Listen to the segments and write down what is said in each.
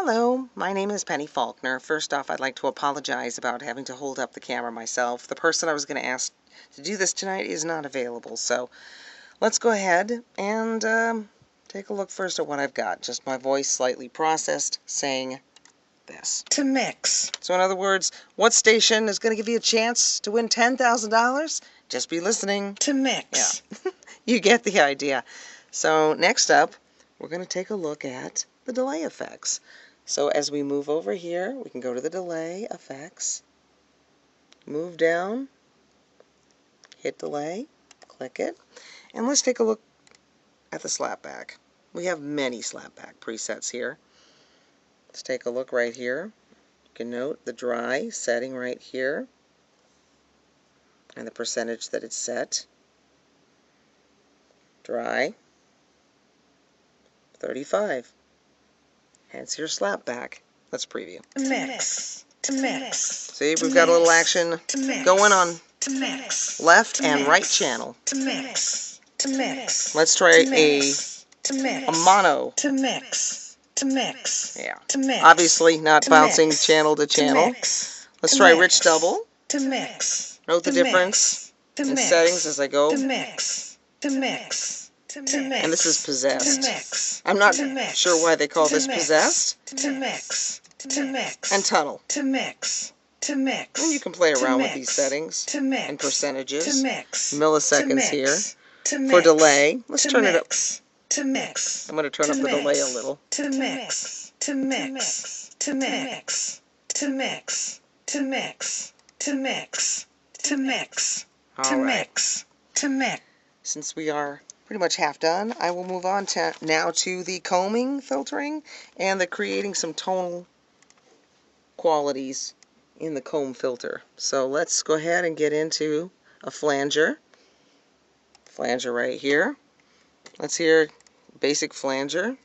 Hello, my name is Penny Faulkner. First off, I'd like to apologize about having to hold up the camera myself. The person I was going to ask to do this tonight is not available, so let's go ahead and take a look first at what I've got. Just my voice slightly processed saying this. To mix. So in other words, what station is going to give you a chance to win $10,000? Just be listening. To mix. Yeah, you get the idea. So next up, we're going to take a look at the delay effects. So as we move over here, we can go to the delay effects, move down, hit delay, click it, and let's take a look at the slapback. We have many slapback presets here. Let's take a look right here. You can note the dry setting right here and the percentage that it's set. Dry, 35. Hence your slapback. Let's preview. To mix. To mix. See, we've got a little action going on To mix. left and right channel. To mix. To mix. Let's try To a mix. To mix. mono. To mix. To mix. Yeah. To mix. Obviously not To bouncing mix. channel to To channel. mix. Let's To try mix. rich double. To mix. Note the To difference To in mix. settings as I go. To mix. To mix. To mix. And this is To possessed. mix. I'm not To mix. sure why they call To this mix. possessed. To mix. To mix. And tunnel. To mix. To mix. And you can play To around with mix. these settings To mix. and percentages. To mix. Milliseconds To mix. here. To mix. For delay, let's To turn it up. mix. To mix. I'm going to turn To up the mix. delay a little. To mix. To mix. To mix. To mix. To mix. To mix. To mix. To All right. mix. To mix. Since we are pretty much half done, I will move on now to the combing filtering and the creating some tonal qualities in the comb filter. So let's go ahead and get into a flanger. Flanger right here. Let's hear basic flanger.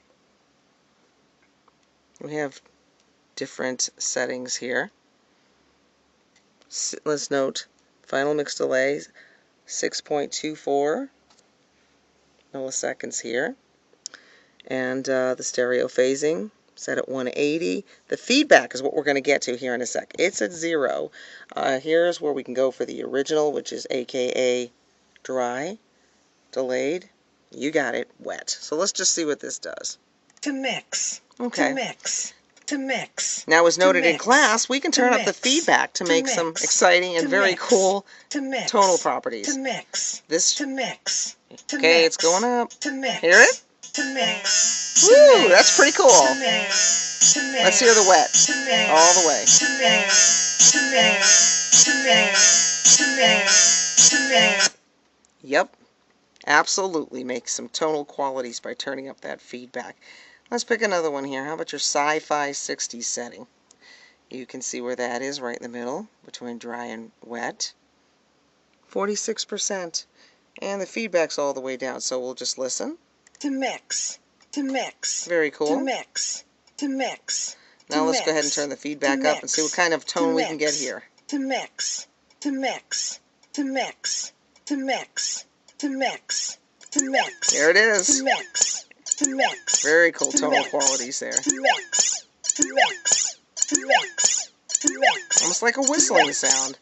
We have different settings here. Let's note final mix delay 6.24 milliseconds here, and the stereo phasing set at 180. The feedback is what we're going to get to here in a sec. It's at 0. Here's where we can go for the original, which is AKA dry, delayed, you got it, wet. So let's just see what this does. To mix. Okay. To mix. To mix. Now, as noted in mix. class, we can To turn up the mix. feedback to To make some mix. exciting and To very mix. cool To mix. tonal properties. To mix. This, To mix. To okay, mix. it's going up. To mix. Hear it? To mix. Woo, that's pretty cool. To mix. To mix. Let's hear the wet To mix. all the way. To mix. To mix. To mix. To mix. To mix. Yep, absolutely make some tonal qualities by turning up that feedback. Let's pick another one here. How about your Sci-Fi 60s setting? You can see where that is, right in the middle, between dry and wet. 46%. And the feedback's all the way down, so we'll just listen. To mix. To mix. Very cool. To mix. To mix. Now let's go ahead and turn the feedback up and see what kind of tone we can get here. To mix. To mix. To mix. To mix. To mix. To mix. There it is. To mix. To mix. Very cool To tonal mix. qualities there. To mix. To mix. To mix. To mix. Almost like a whistling sound.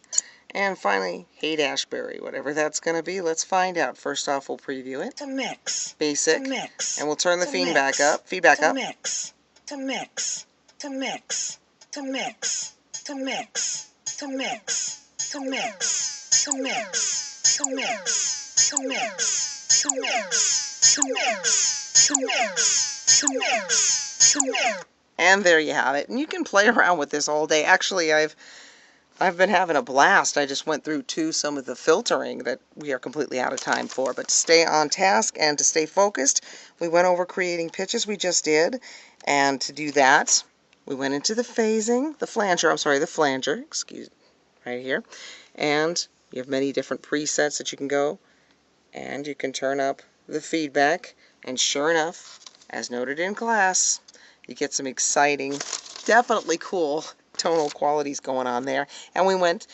And finally, Haight-Ashbury, whatever that's going to be, let's find out. First off, we'll preview it. To mix. Basic. To mix. And we'll turn the To feedback mix. up. Feedback To up. mix. To mix. To mix. To mix. To mix. To mix. To mix. To mix. To mix. To mix. To mix. To mix. To mix. To mix. To mix. And there you have it. And you can play around with this all day. Actually, I've been having a blast. I just went through some of the filtering that we are completely out of time for. But to stay on task and to stay focused, we went over creating pitches. We just did. And to do that, we went into the phasing, the flanger, excuse, right here. And you have many different presets that you can go. And you can turn up the feedback. And sure enough, as noted in class, you get some exciting, definitely cool tonal qualities going on there. And we went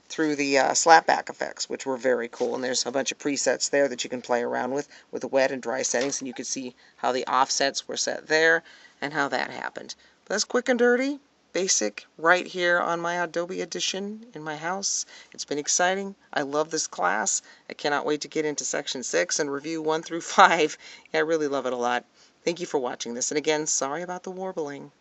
through the slapback effects, which were very cool. And there's a bunch of presets there that you can play around with the wet and dry settings. And you can see how the offsets were set there and how that happened. That's quick and dirty, basic, right here on my Adobe Edition in my house. It's been exciting. I love this class. I cannot wait to get into section 6 and review 1 through 5. I really love it a lot. Thank you for watching this. And again, sorry about the warbling.